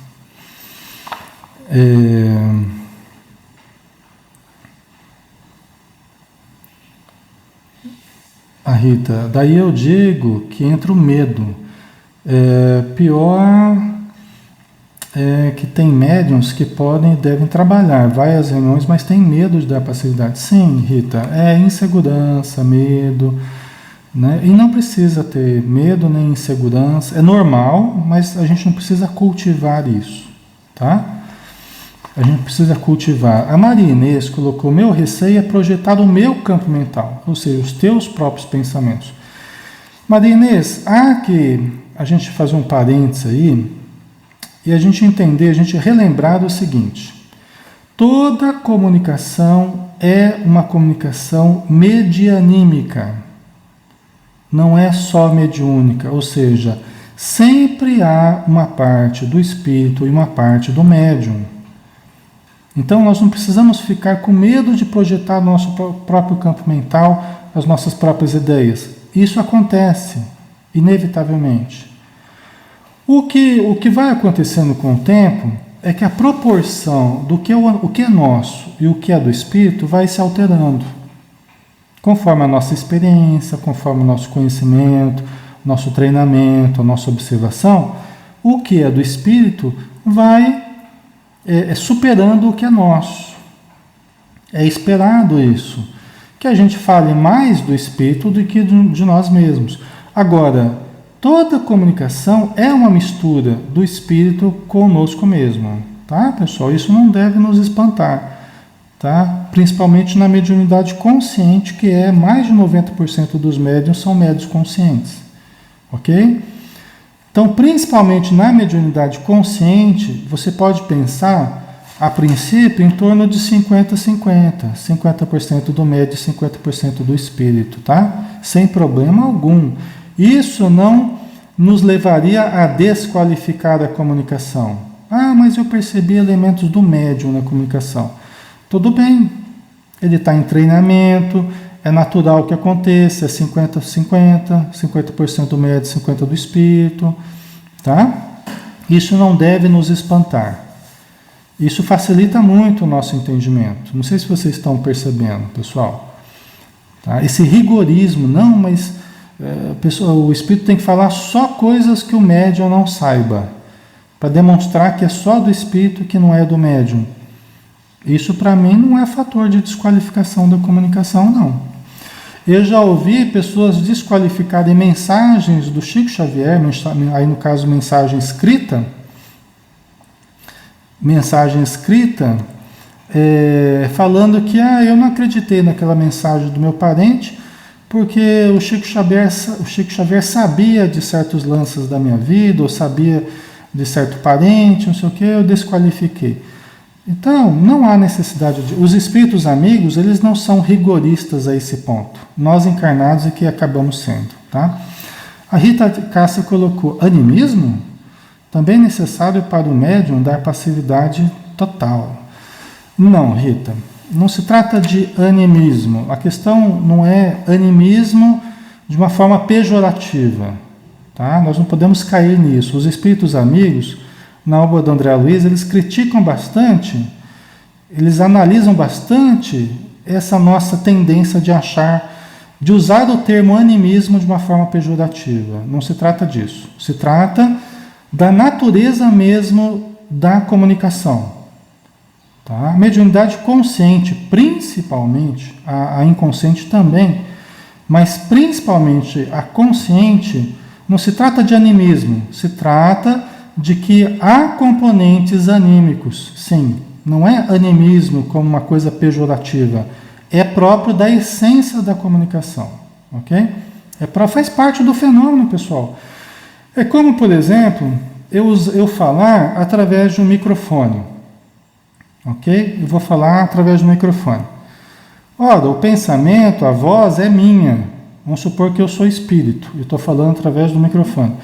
Speaker 1: A Rita, daí eu digo que entra o medo. Pior é que tem médiuns que podem e devem trabalhar, vai às reuniões, mas tem medo de dar passividade. Sim, Rita, é insegurança, medo, né? E não precisa ter medo nem insegurança, é normal, mas a gente não precisa cultivar isso, tá? A gente precisa cultivar. A Maria Inês colocou: meu receio é projetar o meu campo mental, ou seja, os teus próprios pensamentos. Maria Inês, há que a gente fazer um parênteses aí e a gente entender, a gente relembrar o seguinte: toda comunicação é uma comunicação medianímica, não é só mediúnica, ou seja, sempre há uma parte do espírito e uma parte do médium. Então nós não precisamos ficar com medo de projetar nosso próprio campo mental, as nossas próprias ideias. Isso acontece, inevitavelmente. O que vai acontecendo com o tempo é que a proporção do o que é nosso e o que é do espírito vai se alterando. Conforme a nossa experiência, conforme o nosso conhecimento, nosso treinamento, a nossa observação, o que é do espírito vai superando o que é nosso. É esperado isso, que a gente fale mais do espírito do que de nós mesmos. Agora, toda comunicação é uma mistura do espírito conosco mesmo, tá, pessoal? Isso não deve nos espantar, tá? Principalmente na mediunidade consciente, que é mais de 90% dos médiuns são médiuns conscientes, ok? Então, principalmente na mediunidade consciente, você pode pensar, a princípio, em torno de 50-50, 50% do médium e 50% do espírito, tá? Sem problema algum. Isso não nos levaria a desqualificar a comunicação. Ah, mas eu percebi elementos do médium na comunicação. Tudo bem, ele está em treinamento, é natural que aconteça, é 50-50, 50% do médium, 50% do espírito, tá? Isso não deve nos espantar. Isso facilita muito o nosso entendimento. Não sei se vocês estão percebendo, pessoal. Tá? Esse rigorismo, não, mas pessoal, o espírito tem que falar só coisas que o médium não saiba, para demonstrar que é só do espírito, que não é do médium. Isso, para mim, não é fator de desqualificação da comunicação, não. Eu já ouvi pessoas desqualificarem mensagens do Chico Xavier, aí no caso mensagem escrita, falando que eu não acreditei naquela mensagem do meu parente, porque o Chico Xavier sabia de certos lances da minha vida, ou sabia de certo parente, não sei o que, eu desqualifiquei. Então, não há necessidade de... Os espíritos amigos, eles não são rigoristas a esse ponto. Nós encarnados é que acabamos sendo, tá? A Rita Cássia colocou: animismo? Também é necessário para o médium dar passividade total. Não, Rita, não se trata de animismo. A questão não é animismo de uma forma pejorativa, tá? Nós não podemos cair nisso. Os espíritos amigos, na obra do André Luiz, eles criticam bastante, eles analisam bastante essa nossa tendência de usar o termo animismo de uma forma pejorativa. Não se trata disso. Se trata da natureza mesmo da comunicação. Tá? A mediunidade consciente, principalmente, a inconsciente também, mas principalmente a consciente, não se trata de animismo, se trata de que há componentes anímicos, sim. Não é animismo como uma coisa pejorativa, é próprio da essência da comunicação, ok? Faz parte do fenômeno, pessoal. É como, por exemplo, eu falar através de um microfone, ok? Eu vou falar através do microfone. Ora, o pensamento, a voz é minha. Vamos supor que eu sou espírito e estou falando através do microfone.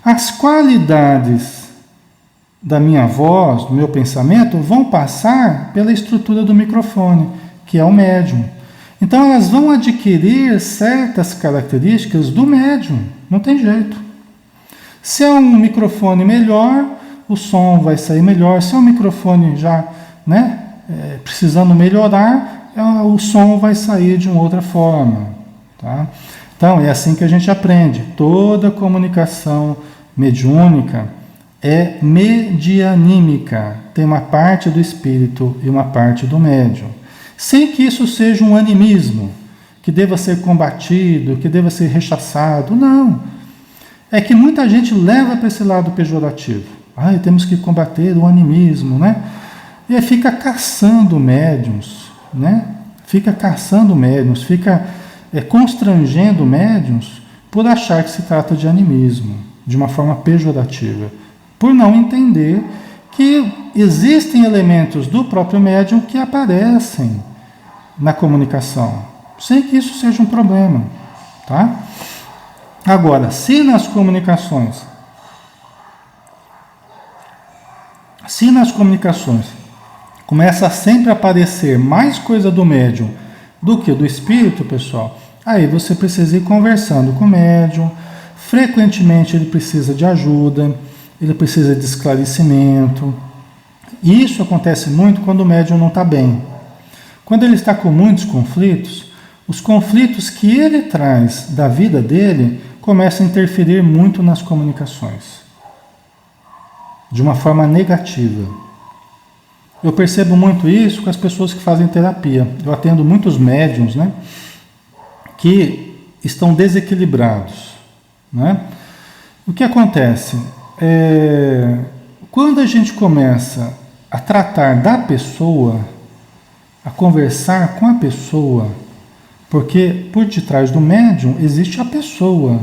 Speaker 1: As qualidades da minha voz, do meu pensamento, vão passar pela estrutura do microfone, que é o médium. Então elas vão adquirir certas características do médium, não tem jeito. Se é um microfone melhor, o som vai sair melhor. Se é um microfone já precisando melhorar, o som vai sair de uma outra forma. Tá? Então é assim que a gente aprende. Toda comunicação mediúnica é medianímica, tem uma parte do espírito e uma parte do médium, sem que isso seja um animismo, que deva ser combatido, que deva ser rechaçado, não. É que muita gente leva para esse lado pejorativo. Temos que combater o animismo, né? E aí fica caçando médiuns, né? Fica caçando médiuns, fica constrangendo médiuns por achar que se trata de animismo, de uma forma pejorativa, por não entender que existem elementos do próprio médium que aparecem na comunicação, sem que isso seja um problema, tá? Agora, se nas comunicações começa a sempre aparecer mais coisa do médium do que do espírito, pessoal, aí você precisa ir conversando com o médium. Frequentemente ele precisa de ajuda, ele precisa de esclarecimento. E isso acontece muito quando o médium não está bem. Quando ele está com muitos conflitos, os conflitos que ele traz da vida dele começam a interferir muito nas comunicações, de uma forma negativa. Eu percebo muito isso com as pessoas que fazem terapia. Eu atendo muitos médiuns, né, que estão desequilibrados, né? O que acontece? Quando a gente começa a tratar da pessoa, a conversar com a pessoa, porque por detrás do médium existe a pessoa,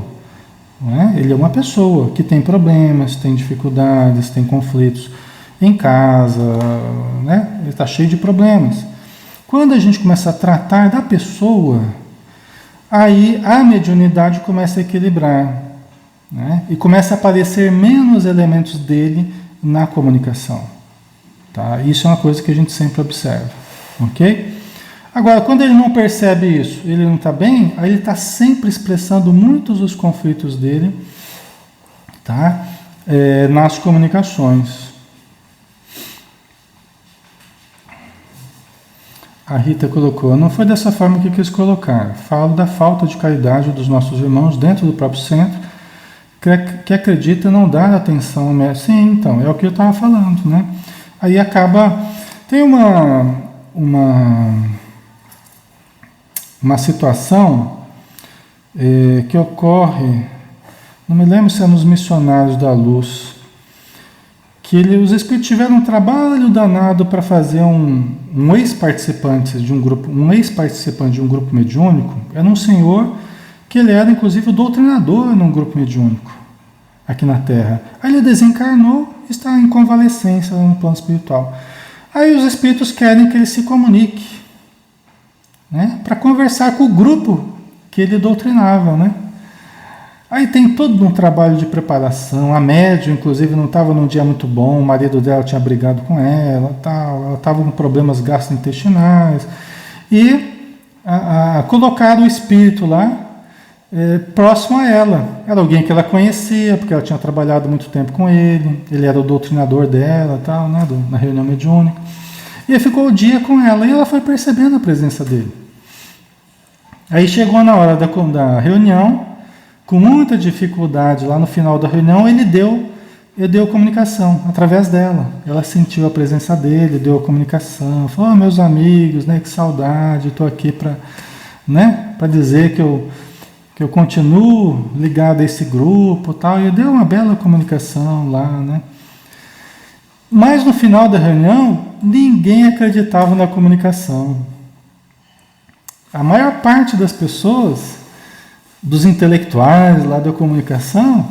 Speaker 1: não é? Ele é uma pessoa que tem problemas, tem dificuldades, tem conflitos em casa, né? Ele está cheio de problemas. Quando a gente começa a tratar da pessoa, aí a mediunidade começa a equilibrar, né? E começa a aparecer menos elementos dele na comunicação, tá? Isso é uma coisa que a gente sempre observa, ok? Agora, quando ele não percebe isso, ele não está bem, aí ele está sempre expressando muitos dos conflitos dele, tá? Nas comunicações. A Rita colocou, não foi dessa forma que quis colocar. Falo da falta de caridade dos nossos irmãos dentro do próprio centro, que acredita não dar atenção ao médium. Sim, então, é o que eu estava falando, né? Aí acaba... Tem uma situação que ocorre, não me lembro se é nos Missionários da Luz, que os espíritos tiveram um trabalho danado para fazer um ex-participante de um grupo mediúnico. Era um senhor que ele era inclusive o doutrinador num grupo mediúnico aqui na Terra. Aí ele desencarnou e está em convalescência no plano espiritual. Aí os espíritos querem que ele se comunique, né, para conversar com o grupo que ele doutrinava, né? Aí tem todo um trabalho de preparação. A médium, inclusive, não estava num dia muito bom, o marido dela tinha brigado com ela, ela estava com problemas gastrointestinais, e colocaram o espírito lá, próximo a ela. Era alguém que ela conhecia, porque ela tinha trabalhado muito tempo com ele era o doutrinador dela, tal, né, na reunião mediúnica. E ele ficou o dia com ela, e ela foi percebendo a presença dele. Aí chegou na hora da reunião, com muita dificuldade, lá no final da reunião, ele deu comunicação através dela. Ela sentiu a presença dele, deu a comunicação, falou, meus amigos, né, que saudade, estou aqui para, né, para dizer que eu continuo ligado a esse grupo, tal, e deu uma bela comunicação lá, né. Mas no final da reunião, ninguém acreditava na comunicação. A maior parte das pessoas, dos intelectuais lá da comunicação,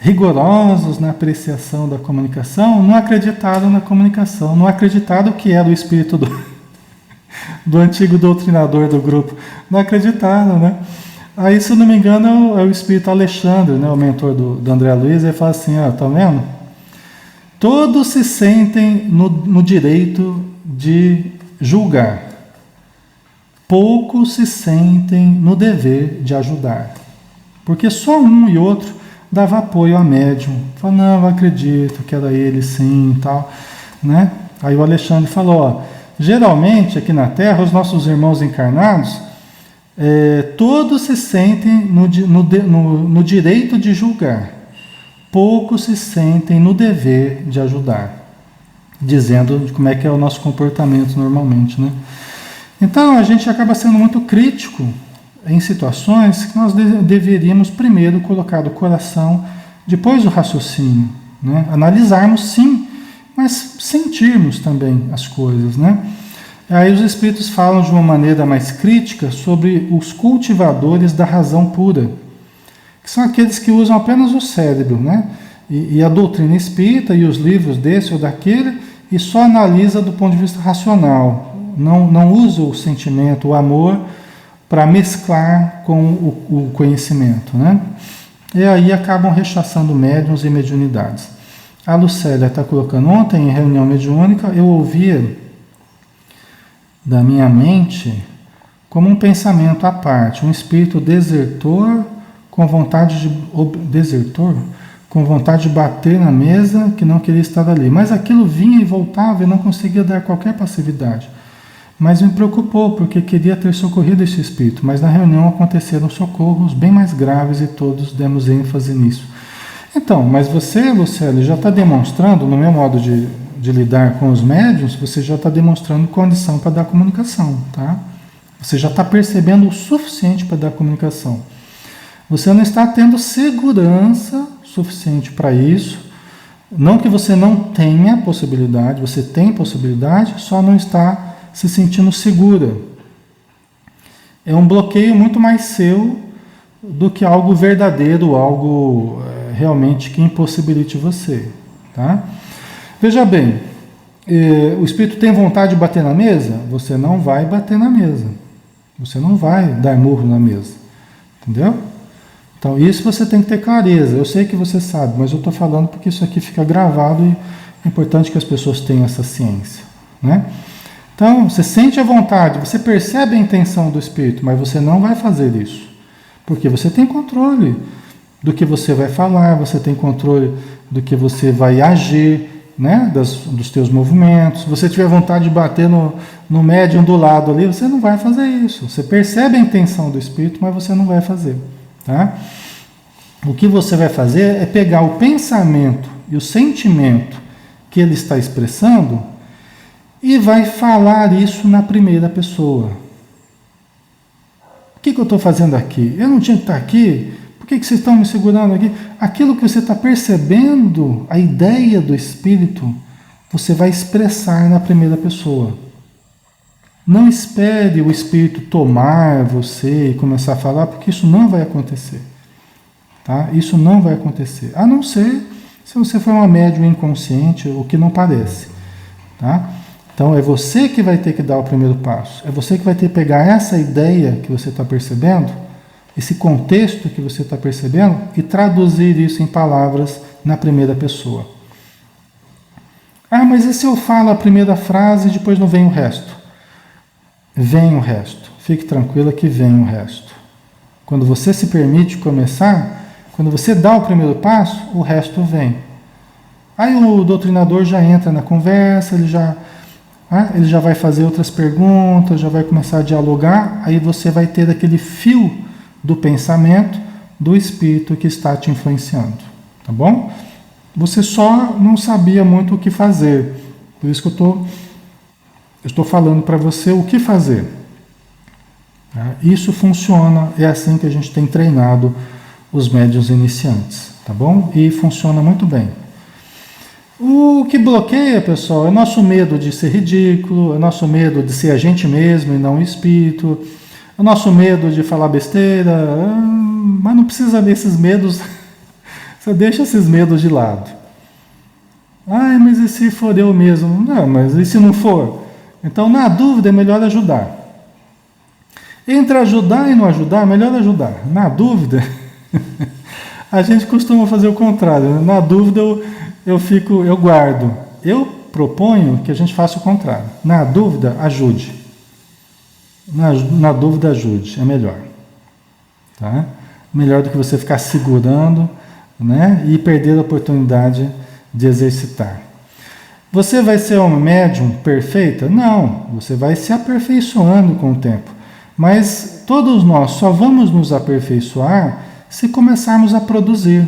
Speaker 1: rigorosos na apreciação da comunicação, não acreditaram na comunicação, não acreditaram que era o espírito do antigo doutrinador do grupo, não acreditaram, né? Aí, se eu não me engano, é o espírito Alexandre, né, o mentor do André Luiz, ele fala assim, tá vendo? Todos se sentem no direito de julgar. Poucos se sentem no dever de ajudar. Porque só um e outro dava apoio a médium. Falou, não, eu acredito que era ele sim e tal, né? Aí o Alexandre falou, geralmente aqui na Terra, os nossos irmãos encarnados, todos se sentem no direito de julgar. Poucos se sentem no dever de ajudar. Dizendo como é que é o nosso comportamento normalmente, né? Então, a gente acaba sendo muito crítico em situações que nós deveríamos primeiro colocar o coração, depois o raciocínio, né? Analisarmos sim, mas sentirmos também as coisas, né? Aí os espíritos falam de uma maneira mais crítica sobre os cultivadores da razão pura, que são aqueles que usam apenas o cérebro, né? E a doutrina espírita e os livros desse ou daquele, e só analisa do ponto de vista racional, não usa o sentimento, o amor, para mesclar com o conhecimento, né? E aí acabam rechaçando médiuns e mediunidades. A Lucélia está colocando, ontem em reunião mediúnica, eu ouvia da minha mente como um pensamento à parte, um espírito desertor com vontade de bater na mesa, que não queria estar ali. Mas aquilo vinha e voltava e não conseguia dar qualquer passividade. Mas me preocupou, porque queria ter socorrido esse espírito. Mas na reunião aconteceram socorros bem mais graves e todos demos ênfase nisso. Então, mas você, Lucélio, já está demonstrando, no meu modo de lidar com os médiuns, você já está demonstrando condição para dar comunicação, tá? Você já está percebendo o suficiente para dar comunicação. Você não está tendo segurança suficiente para isso. Não que você não tenha possibilidade, você tem possibilidade, só não está se sentindo segura. É um bloqueio muito mais seu do que algo verdadeiro, algo realmente que impossibilite você, tá? Veja bem, o espírito tem vontade de bater na mesa? Você não vai bater na mesa. Você não vai dar murro na mesa. Entendeu? Então, isso você tem que ter clareza. Eu sei que você sabe, mas eu estou falando porque isso aqui fica gravado e é importante que as pessoas tenham essa ciência, né? Então, você sente a vontade, você percebe a intenção do espírito, mas você não vai fazer isso. Porque você tem controle do que você vai falar, você tem controle do que você vai agir, né? Dos teus movimentos. Se você tiver vontade de bater no médium do lado ali, você não vai fazer isso. Você percebe a intenção do espírito, mas você não vai fazer. Tá? O que você vai fazer é pegar o pensamento e o sentimento que ele está expressando e vai falar isso na primeira pessoa. O que eu estou fazendo aqui? Eu não tinha que estar aqui? Por que vocês estão me segurando aqui? Aquilo que você está percebendo, a ideia do espírito, você vai expressar na primeira pessoa. Não espere o espírito tomar você e começar a falar, porque isso não vai acontecer. Tá? Isso não vai acontecer. A não ser se você for uma médium inconsciente, o que não parece. Tá? Então é você que vai ter que dar o primeiro passo. É você que vai ter que pegar essa ideia que você está percebendo, esse contexto que você está percebendo, e traduzir isso em palavras na primeira pessoa. Ah, mas e se eu falo a primeira frase e depois não vem o resto? Vem o resto. Fique tranquila que vem o resto. Quando você se permite começar, quando você dá o primeiro passo, o resto vem. Aí o doutrinador já entra na conversa, ele já vai fazer outras perguntas, já vai começar a dialogar, aí você vai ter aquele fio do pensamento do espírito que está te influenciando. Tá bom? Você só não sabia muito o que fazer. Por isso que eu estou falando para você o que fazer. Isso funciona, é assim que a gente tem treinado os médiuns iniciantes, tá bom? E funciona muito bem. O que bloqueia, pessoal, é nosso medo de ser ridículo, é nosso medo de ser a gente mesmo e não o espírito, é nosso medo de falar besteira, mas não precisa desses medos, você deixa esses medos de lado. Ah, mas e se for eu mesmo? Não, mas e se não for? Então, na dúvida, é melhor ajudar. Entre ajudar e não ajudar, é melhor ajudar. Na dúvida, a gente costuma fazer o contrário. Né? Na dúvida, eu guardo. Eu proponho que a gente faça o contrário. Na dúvida, ajude. Na dúvida, ajude. É melhor. Tá? Melhor do que você ficar segurando, né? E perder a oportunidade de exercitar. Você vai ser uma médium perfeita? Não, você vai se aperfeiçoando com o tempo. Mas todos nós só vamos nos aperfeiçoar se começarmos a produzir.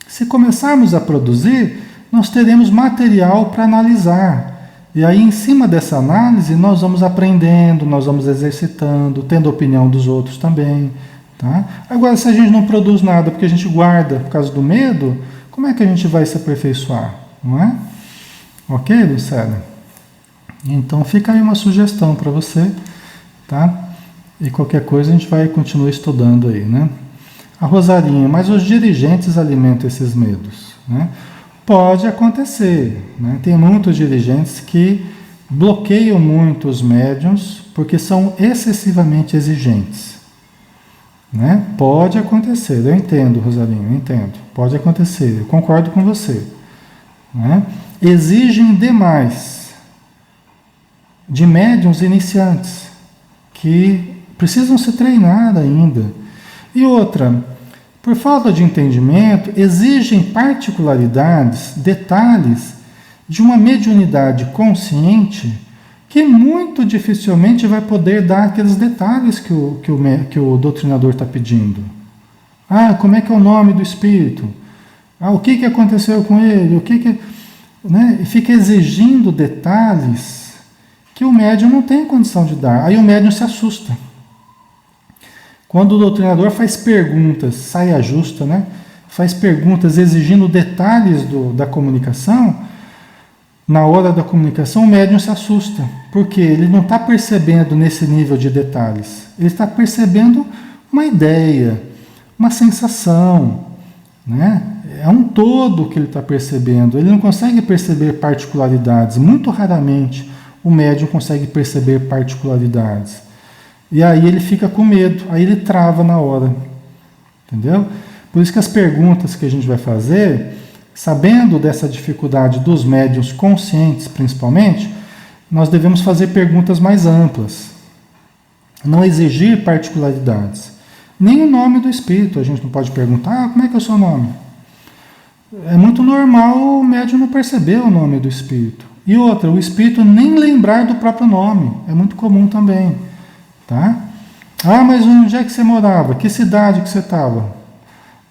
Speaker 1: Se começarmos a produzir, nós teremos material para analisar. E aí, em cima dessa análise, nós vamos aprendendo, nós vamos exercitando, tendo a opinião dos outros também. Tá? Agora, se a gente não produz nada porque a gente guarda por causa do medo, como é que a gente vai se aperfeiçoar? não é? Ok, Lucélia? Então fica aí uma sugestão para você, tá? E qualquer coisa a gente vai continuar estudando aí, né? A Rosarinha, mas os dirigentes alimentam esses medos, né? Pode acontecer, né? Tem muitos dirigentes que bloqueiam muito os médiuns porque são excessivamente exigentes, né? Pode acontecer, eu entendo, Rosarinha, eu entendo. Pode acontecer, eu concordo com você, né? Exigem demais de médiuns iniciantes que precisam se treinar ainda. E outra, por falta de entendimento, exigem particularidades, detalhes de uma mediunidade consciente que muito dificilmente vai poder dar aqueles detalhes que o doutrinador está pedindo. Ah, como é que é o nome do espírito? Ah, o que aconteceu com ele? Né? E fica exigindo detalhes que o médium não tem condição de dar. Aí o médium se assusta. Quando o doutrinador faz perguntas, saia justa, né? Faz perguntas exigindo detalhes da comunicação, na hora da comunicação o médium se assusta, porque ele não está percebendo nesse nível de detalhes. Ele está percebendo uma ideia, uma sensação, né? É um todo que ele está percebendo. Ele não consegue perceber particularidades. Muito raramente o médium consegue perceber particularidades. E aí ele fica com medo, aí ele trava na hora. Entendeu? Por isso que as perguntas que a gente vai fazer, sabendo dessa dificuldade dos médiuns conscientes principalmente, nós devemos fazer perguntas mais amplas. Não exigir particularidades. Nem o nome do espírito a gente não pode perguntar, como é que é o seu nome? É muito normal o médium não perceber o nome do espírito. E outra, o espírito nem lembrar do próprio nome. É muito comum também. Tá? Ah, mas onde é que você morava? Que cidade que você estava?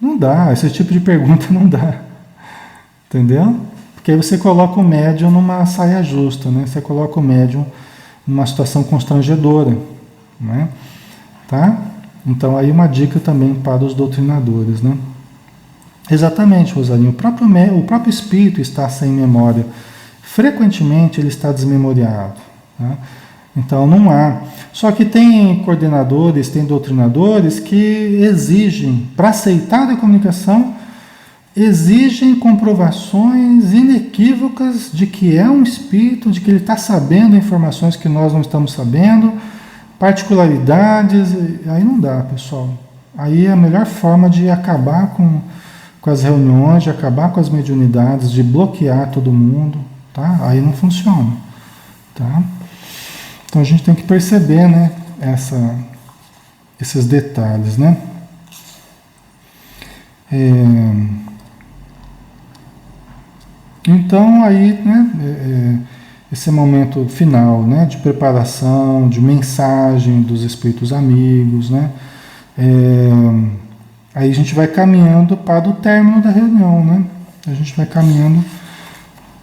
Speaker 1: Não dá, esse tipo de pergunta não dá. Entendeu? Porque aí você coloca o médium numa saia justa, né? Você coloca o médium numa situação constrangedora, né? Tá? Então aí uma dica também para os doutrinadores, né? Exatamente, Rosarinho. O próprio espírito está sem memória. Frequentemente ele está desmemoriado. Tá? Então não há. Só que tem coordenadores, tem doutrinadores que exigem, para aceitar a comunicação, exigem comprovações inequívocas de que é um espírito, de que ele está sabendo informações que nós não estamos sabendo, particularidades. Aí não dá, pessoal. Aí é a melhor forma de acabar com as reuniões, de acabar com as mediunidades, de bloquear todo mundo, tá? Aí não funciona, tá? Então a gente tem que perceber, né, esses detalhes, né? Então aí, né, esse momento final, né, de preparação, de mensagem dos espíritos amigos, né? Aí a gente vai caminhando para o término da reunião, né? A gente vai caminhando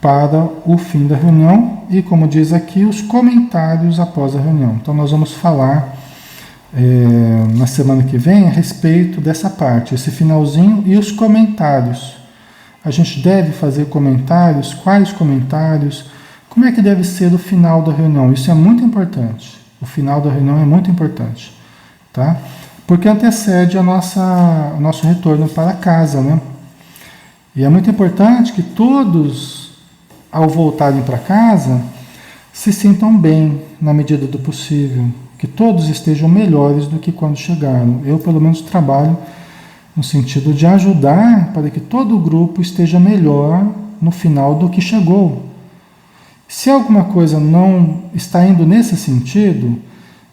Speaker 1: para o fim da reunião e, como diz aqui, os comentários após a reunião. Então nós vamos falar na semana que vem a respeito dessa parte, esse finalzinho e os comentários. A gente deve fazer comentários, quais comentários, como é que deve ser o final da reunião. Isso é muito importante. O final da reunião é muito importante, tá? Porque antecede o nosso retorno para casa, né? E é muito importante que todos, ao voltarem para casa, se sintam bem na medida do possível, que todos estejam melhores do que quando chegaram. Eu, pelo menos, trabalho no sentido de ajudar para que todo o grupo esteja melhor no final do que chegou. Se alguma coisa não está indo nesse sentido,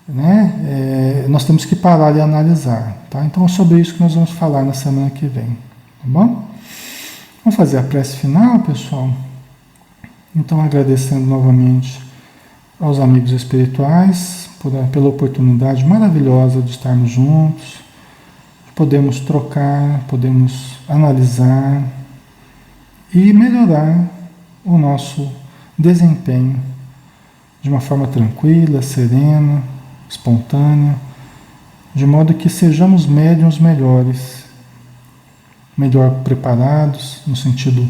Speaker 1: né, nós temos que parar e analisar. Tá? Então é sobre isso que nós vamos falar na semana que vem. Tá bom? Vamos fazer a prece final, pessoal? Então, agradecendo novamente aos amigos espirituais pela oportunidade maravilhosa de estarmos juntos, podemos trocar, podemos analisar e melhorar o nosso desempenho de uma forma tranquila, serena, espontânea, de modo que sejamos médiuns melhores, melhor preparados, no sentido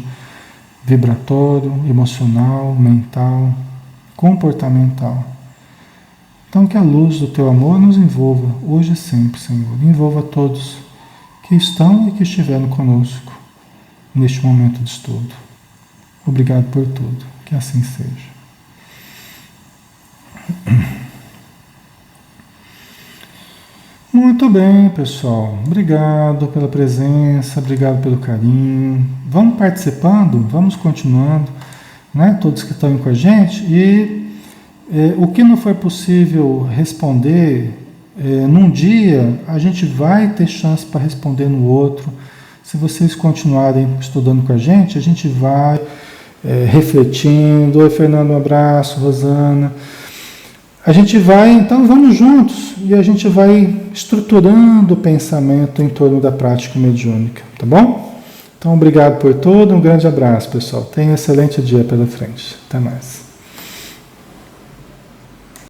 Speaker 1: vibratório, emocional, mental, comportamental. Então que a luz do teu amor nos envolva hoje e sempre, Senhor. Envolva todos que estão e que estiveram conosco neste momento de estudo. Obrigado por tudo. Que assim seja. Muito bem, pessoal. Obrigado pela presença, obrigado pelo carinho. Vamos participando, vamos continuando, né? Todos que estão aí com a gente. E o que não foi possível responder num dia, a gente vai ter chance para responder no outro. Se vocês continuarem estudando com a gente vai refletindo. Oi, Fernando, um abraço. Rosana. A gente vai, então vamos juntos e a gente vai estruturando o pensamento em torno da prática mediúnica, tá bom? Então, obrigado por tudo, um grande abraço, pessoal. Tenha um excelente dia pela frente. Até mais.